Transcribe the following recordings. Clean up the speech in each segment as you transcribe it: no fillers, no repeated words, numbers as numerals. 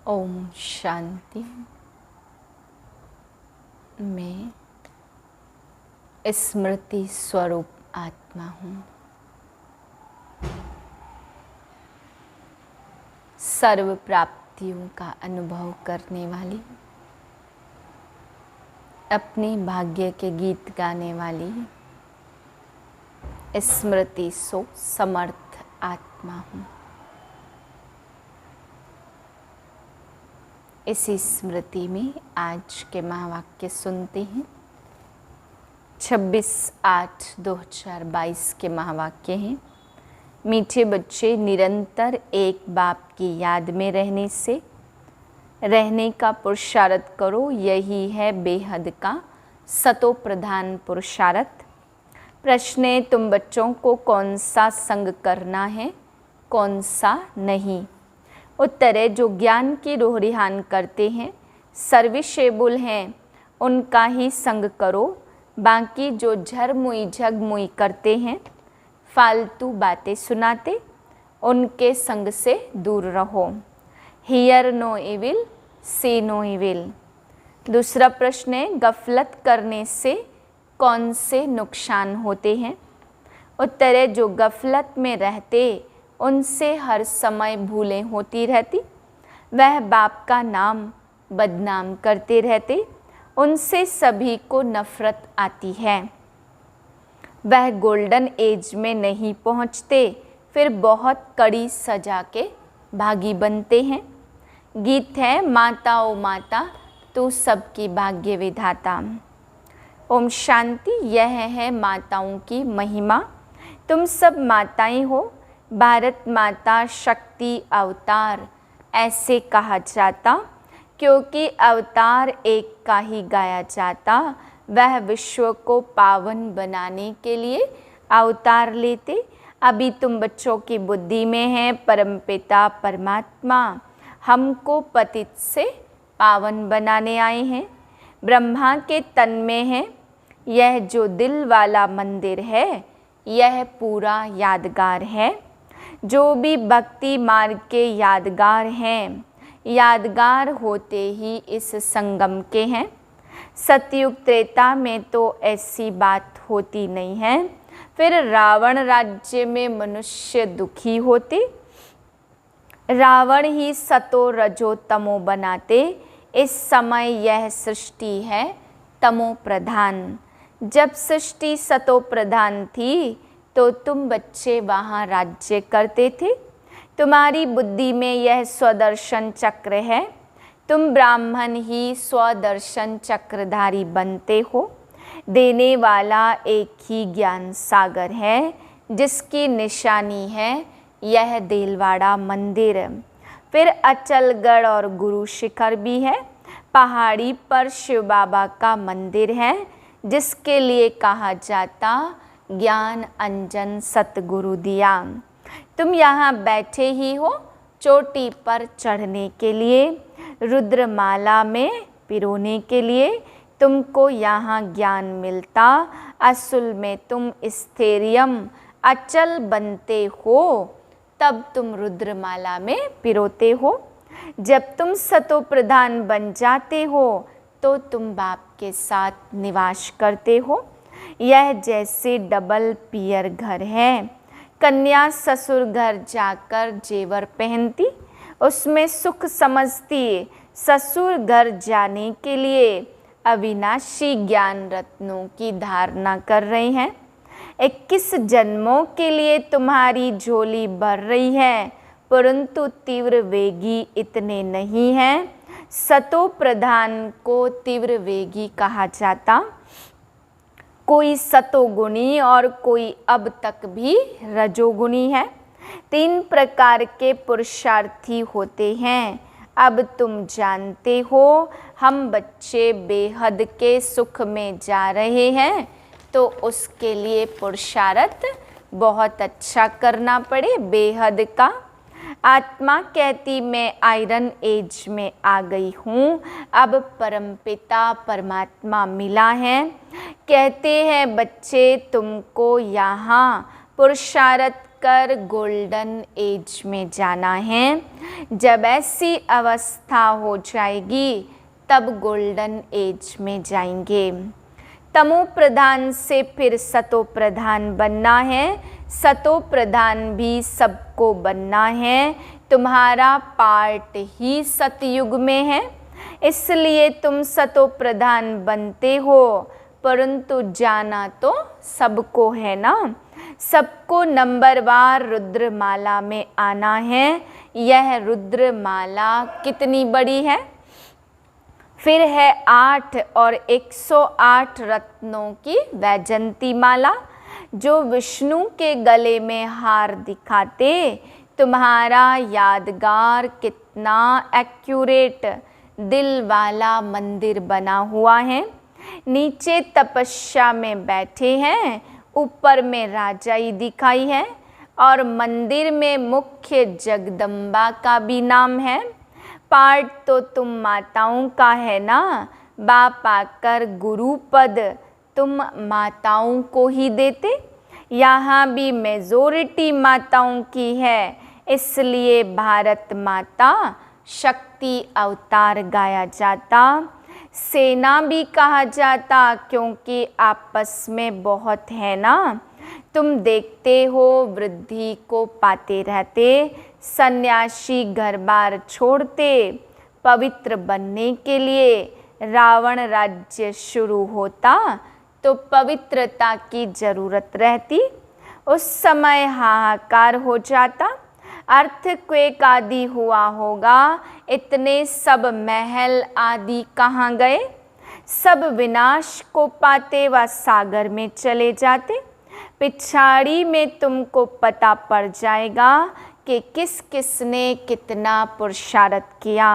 ओम शांति। मैं स्मृति स्वरूप आत्मा हूँ। सर्व प्राप्तियों का अनुभव करने वाली, अपने भाग्य के गीत गाने वाली स्मृति सो समर्थ आत्मा हूँ। इसी स्मृति में आज के महावाक्य सुनते हैं। 26/8/2022 के महावाक्य हैं। मीठे बच्चे, निरंतर एक बाप की याद में रहने का पुरुषार्थ करो। यही है बेहद का सतो प्रधान पुरुषार्थ। प्रश्न है, तुम बच्चों को कौन सा संग करना है, कौन सा नहीं? उत्तर है, जो ज्ञान की रोहरिहान करते हैं, सर्विसेबल हैं, उनका ही संग करो। बाकी जो झरमुई झगमुई करते हैं, फालतू बातें सुनाते, उनके संग से दूर रहो। Hear no evil, see no evil. दूसरा प्रश्न है, गफलत करने से कौन से नुकसान होते हैं? उत्तर है, जो गफलत में रहते उनसे हर समय भूलें होती रहती, वह बाप का नाम बदनाम करते रहते, उनसे सभी को नफरत आती है। वह गोल्डन एज में नहीं पहुंचते, फिर बहुत कड़ी सजा के भागी बनते हैं। गीत है, माता ओ माता तू सबकी भाग्य विधाता। ओम शांति। यह है माताओं की महिमा। तुम सब माताएं हो। भारत माता शक्ति अवतार ऐसे कहा जाता, क्योंकि अवतार एक का ही गाया जाता। वह विश्व को पावन बनाने के लिए अवतार लेते। अभी तुम बच्चों की बुद्धि में है, परमपिता परमात्मा हमको पतित से पावन बनाने आए हैं। ब्रह्मा के तन में है यह जो दिल वाला मंदिर है, यह पूरा यादगार है। जो भी भक्ति मार्ग के यादगार हैं, यादगार होते ही इस संगम के हैं। सतयुग त्रेता में तो ऐसी बात होती नहीं है। फिर रावण राज्य में मनुष्य दुखी होते, रावण ही सतो रजो तमो बनाते। इस समय यह सृष्टि है तमो प्रधान। जब सृष्टि सतो प्रधान थी तो तुम बच्चे वहाँ राज्य करते थे। तुम्हारी बुद्धि में यह स्वदर्शन चक्र है। तुम ब्राह्मण ही स्वदर्शन चक्रधारी बनते हो। देने वाला एक ही ज्ञान सागर है, जिसकी निशानी है यह देलवाड़ा मंदिर। फिर अचलगढ़ और गुरु शिखर भी है। पहाड़ी पर शिव बाबा का मंदिर है, जिसके लिए कहा जाता ज्ञान अंजन सतगुरु दिया। तुम यहाँ बैठे ही हो चोटी पर चढ़ने के लिए, रुद्रमाला में पिरोने के लिए। तुमको यहाँ ज्ञान मिलता, असल में तुम स्थैर्यम अचल बनते हो, तब तुम रुद्रमाला में पिरोते हो। जब तुम सतो प्रधान बन जाते हो तो तुम बाप के साथ निवास करते हो। यह जैसे डबल पियर घर है। कन्या ससुर घर जाकर जेवर पहनती, उसमें सुख समझती। ससुर घर जाने के लिए अविनाशी ज्ञान रत्नों की धारणा कर रही हैं। 21 जन्मों के लिए तुम्हारी झोली भर रही है, परंतु तीव्र वेगी इतने नहीं हैं। सतो प्रधान को तीव्र वेगी कहा जाता। कोई सतोगुणी और कोई अब तक भी रजोगुणी है। 3 प्रकार के पुरुषार्थी होते हैं। अब तुम जानते हो, हम बच्चे बेहद के सुख में जा रहे हैं, तो उसके लिए पुरुषार्थ बहुत अच्छा करना पड़े, बेहद का। आत्मा कहती, मैं आयरन एज में आ गई हूँ, अब परमपिता परमात्मा मिला है। कहते हैं बच्चे, तुमको यहाँ पुरुषार्थ कर गोल्डन एज में जाना है। जब ऐसी अवस्था हो जाएगी तब गोल्डन एज में जाएंगे। तमो प्रधान से फिर सतो प्रधान बनना है। सतो प्रधान भी सबको बनना है। तुम्हारा पार्ट ही सतयुग में है, इसलिए तुम सतो प्रधान बनते हो, परंतु जाना तो सबको है ना। सबको नंबरवार रुद्रमाला में आना है। यह रुद्रमाला कितनी बड़ी है? फिर है 8 और 108 रत्नों की वैजंती माला, जो विष्णु के गले में हार दिखाते। तुम्हारा यादगार कितना एक्यूरेट दिल वाला मंदिर बना हुआ है। नीचे तपस्या में बैठे हैं, ऊपर में राजाई दिखाई है, और मंदिर में मुख्य जगदम्बा का भी नाम है। पार्ट तो तुम माताओं का है ना। बाप आकर गुरु पद तुम माताओं को ही देते। यहाँ भी मेजोरिटी माताओं की है, इसलिए भारत माता शक्ति अवतार गाया जाता। सेना भी कहा जाता, क्योंकि आपस में बहुत है ना। तुम देखते हो वृद्धि को पाते रहते। सन्यासी घर बार छोड़ते पवित्र बनने के लिए। रावण राज्य शुरू होता तो पवित्रता की जरूरत रहती। उस समय हाहाकार हो जाता, अर्थक्वेक आदि हुआ होगा। इतने सब महल आदि कहाँ गए? सब विनाश को पाते व सागर में चले जाते। पिछाड़ी में तुमको पता पड़ जाएगा कि किस किस ने कितना पुरुषार्थ किया।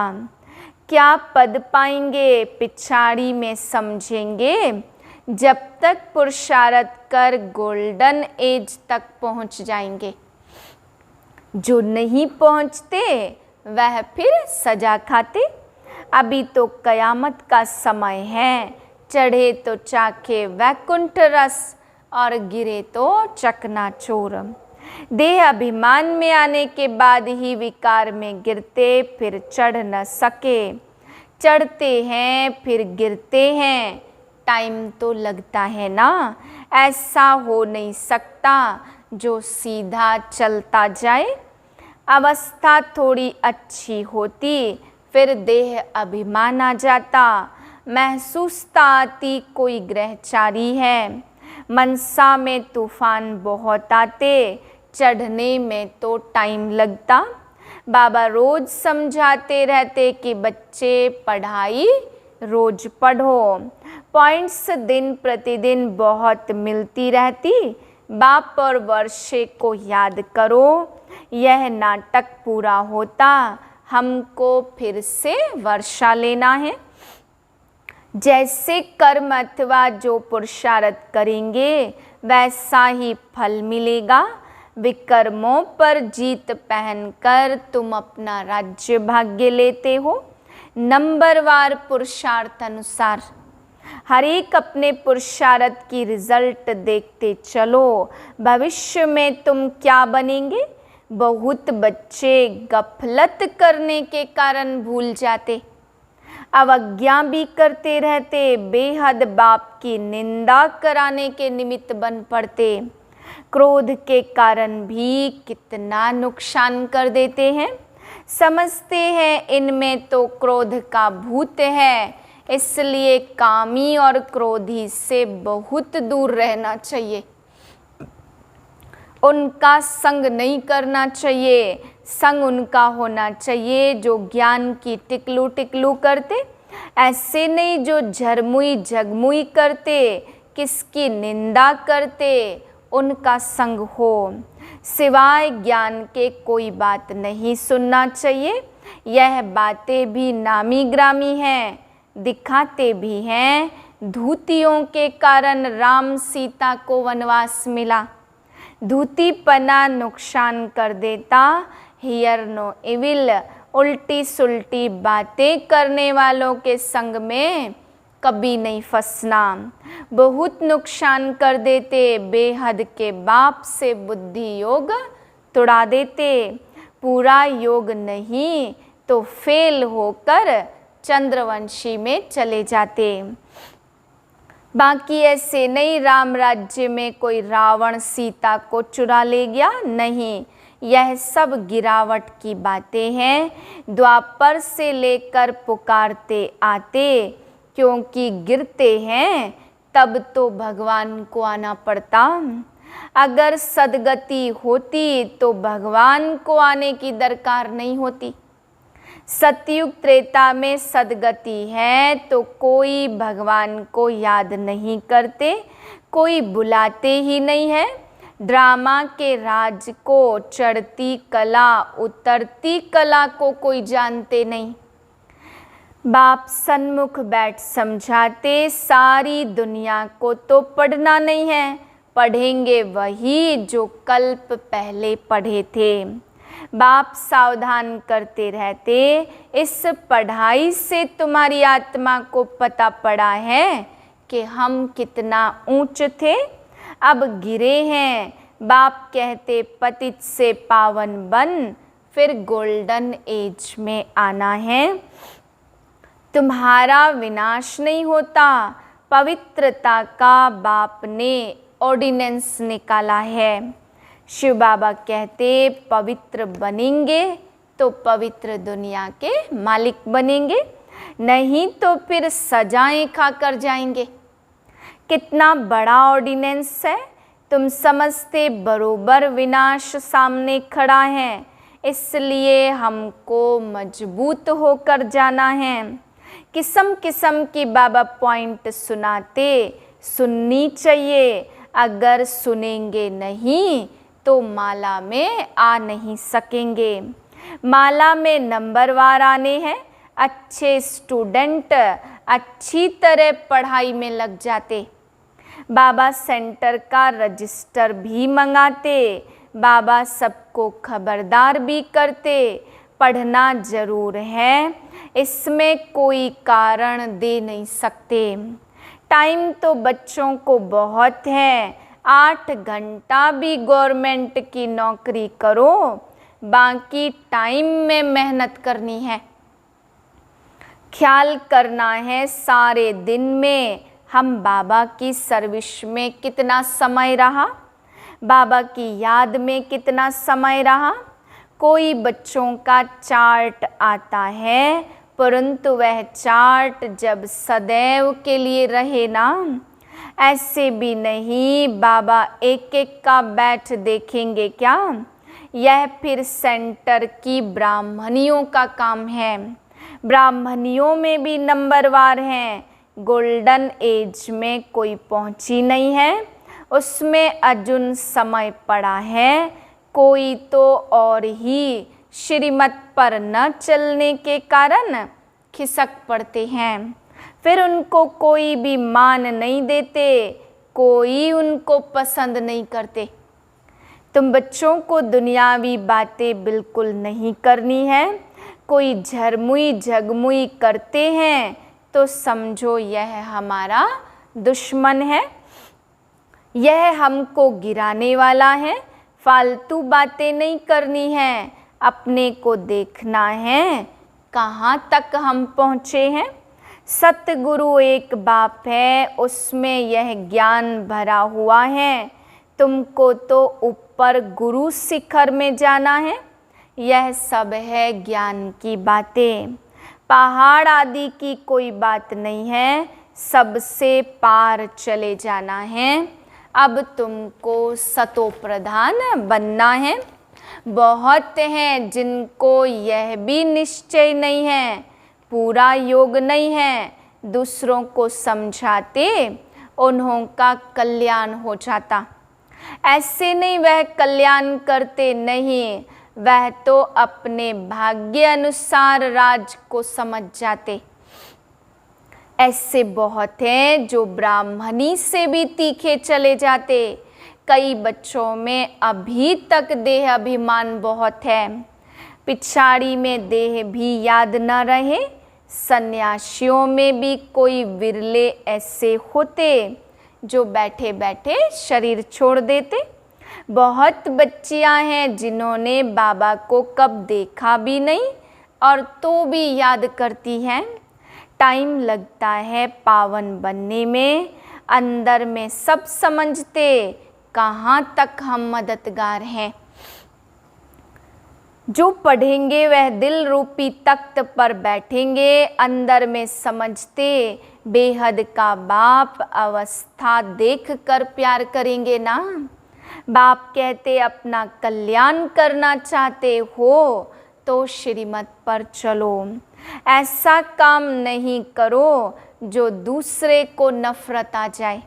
क्या पद पाएंगे पिछाड़ी में समझेंगे। जब तक पुरुषार्थ कर गोल्डन एज तक पहुंच जाएंगे। जो नहीं पहुंचते वह फिर सजा खाते। अभी तो कयामत का समय है। चढ़े तो चाखे वैकुंठ रस और गिरे तो चकनाचूर। देह अभिमान में आने के बाद ही विकार में गिरते, फिर चढ़ न सके। चढ़ते हैं फिर गिरते हैं, टाइम तो लगता है ना। ऐसा हो नहीं सकता जो सीधा चलता जाए। अवस्था थोड़ी अच्छी होती, फिर देह अभिमान आ जाता। महसूसता आती कोई ग्रहचारी है। मनसा में तूफान बहुत आते, चढ़ने में तो टाइम लगता। बाबा रोज समझाते रहते कि बच्चे पढ़ाई रोज पढ़ो। पॉइंट्स दिन प्रतिदिन बहुत मिलती रहती। बाप और वर्षे को याद करो। यह नाटक पूरा होता, हमको फिर से वर्षा लेना है। जैसे कर्म अथवा जो पुरुषार्थ करेंगे वैसा ही फल मिलेगा। विकर्मों पर जीत पहनकर तुम अपना राज्य भाग्य लेते हो। नंबरवार पुरुषार्थ अनुसार हर एक अपने पुरुषार्थ की रिजल्ट देखते चलो। भविष्य में तुम क्या बनेंगे? बहुत बच्चे गफलत करने के कारण भूल जाते, अवज्ञा भी करते रहते, बेहद बाप की निंदा कराने के निमित्त बन पड़ते। क्रोध के कारण भी कितना नुकसान कर देते हैं। समझते हैं इनमें तो क्रोध का भूत है, इसलिए कामी और क्रोधी से बहुत दूर रहना चाहिए। उनका संग नहीं करना चाहिए। संग उनका होना चाहिए जो ज्ञान की टिकलू टिकलू करते, ऐसे नहीं जो झरमुई झगमुई करते, किसकी निंदा करते। उनका संग हो। सिवाय ज्ञान के कोई बात नहीं सुनना चाहिए। यह बातें भी नामी ग्रामी हैं, दिखाते भी हैं। धूतियों के कारण राम सीता को वनवास मिला। धूतीपना नुकसान कर देता। हियर नो इविल, उल्टी सुल्टी बातें करने वालों के संग में कभी नहीं फंसना, बहुत नुकसान कर देते। बेहद के बाप से बुद्धि योग तुड़ा देते। पूरा योग नहीं तो फेल होकर चंद्रवंशी में चले जाते। बाकी ऐसे नहीं राम राज्य में कोई रावण सीता को चुरा ले गया, नहीं, यह सब गिरावट की बातें हैं। द्वापर से लेकर पुकारते आते, क्योंकि गिरते हैं तब तो भगवान को आना पड़ता। अगर सदगति होती तो भगवान को आने की दरकार नहीं होती। सतयुग त्रेता में सदगति है तो कोई भगवान को याद नहीं करते, कोई बुलाते ही नहीं है। ड्रामा के राज को, चढ़ती कला उतरती कला को कोई जानते नहीं। बाप सन्मुख बैठ समझाते, सारी दुनिया को तो पढ़ना नहीं है, पढ़ेंगे वही जो कल्प पहले पढ़े थे। बाप सावधान करते रहते, इस पढ़ाई से तुम्हारी आत्मा को पता पड़ा है कि हम कितना ऊंच थे, अब गिरे हैं। बाप कहते पतित से पावन बन, फिर गोल्डन एज में आना है। तुम्हारा विनाश नहीं होता, पवित्रता का बाप ने ऑर्डिनेंस निकाला है। शिव बाबा कहते पवित्र बनेंगे तो पवित्र दुनिया के मालिक बनेंगे, नहीं तो फिर सजाएं खाकर जाएंगे। कितना बड़ा ऑर्डिनेंस है, तुम समझते बरोबर विनाश सामने खड़ा है, इसलिए हमको मजबूत होकर जाना है। किस्म किस्म की बाबा पॉइंट सुनाते, सुननी चाहिए। अगर सुनेंगे नहीं तो माला में आ नहीं सकेंगे। माला में नंबरवार आने हैं, अच्छे स्टूडेंट अच्छी तरह पढ़ाई में लग जाते। बाबा सेंटर का रजिस्टर भी मंगाते, बाबा सबको खबरदार भी करते। पढ़ना जरूर है, इसमें कोई कारण दे नहीं सकते। टाइम तो बच्चों को बहुत है, 8 घंटा भी गवर्नमेंट की नौकरी करो, बाकी टाइम में मेहनत करनी है। ख्याल करना है सारे दिन में हम बाबा की सर्विस में कितना समय रहा, बाबा की याद में कितना समय रहा। कोई बच्चों का चार्ट आता है, परंतु वह चार्ट जब सदैव के लिए रहे ना, ऐसे भी नहीं बाबा एक एक का बैठ देखेंगे क्या। यह फिर सेंटर की ब्राह्मणियों का काम है। ब्राह्मणियों में भी नंबरवार हैं। गोल्डन एज में कोई पहुंची नहीं है, उसमें अजुन समय पड़ा है। कोई तो और ही श्रीमत पर न चलने के कारण खिसक पड़ते हैं, फिर उनको कोई भी मान नहीं देते, कोई उनको पसंद नहीं करते। तुम बच्चों को दुनियावी बातें बिल्कुल नहीं करनी है। कोई झरमुई झगमुई करते हैं तो समझो यह हमारा दुश्मन है, यह हमको गिराने वाला है। फालतू बातें नहीं करनी है, अपने को देखना है कहाँ तक हम पहुँचे हैं। सतगुरु एक बाप है, उसमें यह ज्ञान भरा हुआ है। तुमको तो ऊपर गुरु शिखर में जाना है। यह सब है ज्ञान की बातें, पहाड़ आदि की कोई बात नहीं है, सबसे पार चले जाना है। अब तुमको सतो प्रधान बनना है। बहुत हैं जिनको यह भी निश्चय नहीं है, पूरा योग नहीं है, दूसरों को समझाते उन्हों का कल्याण हो जाता। ऐसे नहीं वह कल्याण करते नहीं, वह तो अपने भाग्य अनुसार राज को समझ जाते। ऐसे बहुत हैं जो ब्राह्मणी से भी तीखे चले जाते। कई बच्चों में अभी तक देह अभिमान बहुत है, पिछाड़ी में देह भी याद न रहे। सन्यासियों में भी कोई विरले ऐसे होते जो बैठे बैठे शरीर छोड़ देते। बहुत बच्चियां हैं जिन्होंने बाबा को कब देखा भी नहीं और तो भी याद करती हैं। टाइम लगता है पावन बनने में, अंदर में सब समझते कहाँ तक हम मददगार हैं। जो पढ़ेंगे वह दिल रूपी तख्त पर बैठेंगे, अंदर में समझते बेहद का बाप अवस्था देख कर प्यार करेंगे ना। बाप कहते अपना कल्याण करना चाहते हो तो श्रीमत पर चलो, ऐसा काम नहीं करो जो दूसरे को नफरत आ जाए।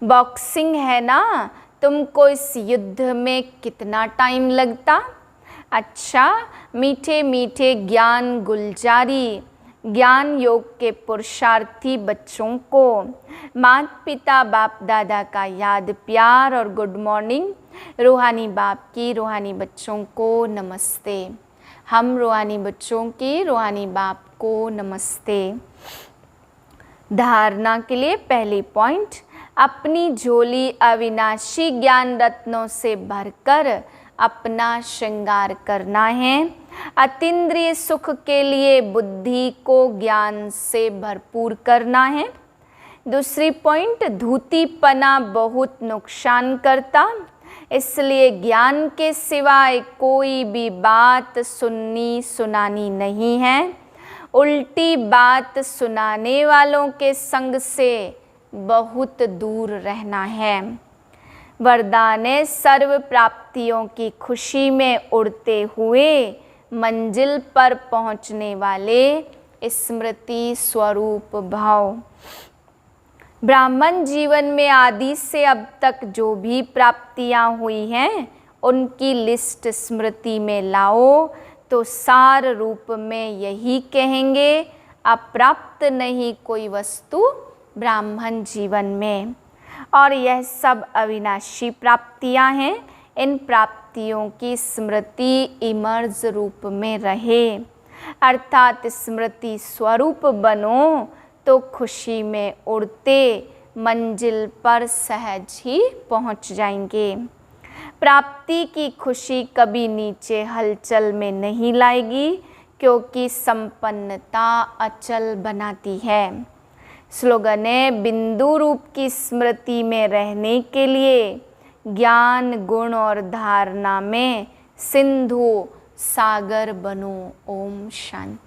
बॉक्सिंग है ना, तुमको इस युद्ध में कितना टाइम लगता। अच्छा, मीठे मीठे ज्ञान गुलजारी ज्ञान योग के पुरुषार्थी बच्चों को माता पिता बाप दादा का याद प्यार और गुड मॉर्निंग। रूहानी बाप की रूहानी बच्चों को नमस्ते। हम रूहानी बच्चों की रूहानी बाप को नमस्ते। धारणा के लिए पहली पॉइंट, अपनी झोली अविनाशी ज्ञान रत्नों से भरकर अपना श्रृंगार करना है। अतीन्द्रिय सुख के लिए बुद्धि को ज्ञान से भरपूर करना है। दूसरी पॉइंट, धूतीपना बहुत नुकसान करता, इसलिए ज्ञान के सिवाय कोई भी बात सुननी सुनानी नहीं है। उल्टी बात सुनाने वालों के संग से बहुत दूर रहना है। वरदान सर्व प्राप्तियों की खुशी में उड़ते हुए मंजिल पर पहुंचने वाले स्मृति स्वरूप भाव। ब्राह्मण जीवन में आदि से अब तक जो भी प्राप्तियां हुई हैं उनकी लिस्ट स्मृति में लाओ तो सार रूप में यही कहेंगे, अप्राप्त नहीं कोई वस्तु ब्राह्मण जीवन में। और यह सब अविनाशी प्राप्तियां हैं। इन प्राप्तियों की स्मृति इमर्ज रूप में रहे, अर्थात स्मृति स्वरूप बनो तो खुशी में उड़ते मंजिल पर सहज ही पहुंच जाएंगे। प्राप्ति की खुशी कभी नीचे हलचल में नहीं लाएगी, क्योंकि संपन्नता अचल बनाती है। स्लोगन है, बिंदु रूप की स्मृति में रहने के लिए ज्ञान गुण और धारणा में सिंधु सागर बनो। ओम शांति।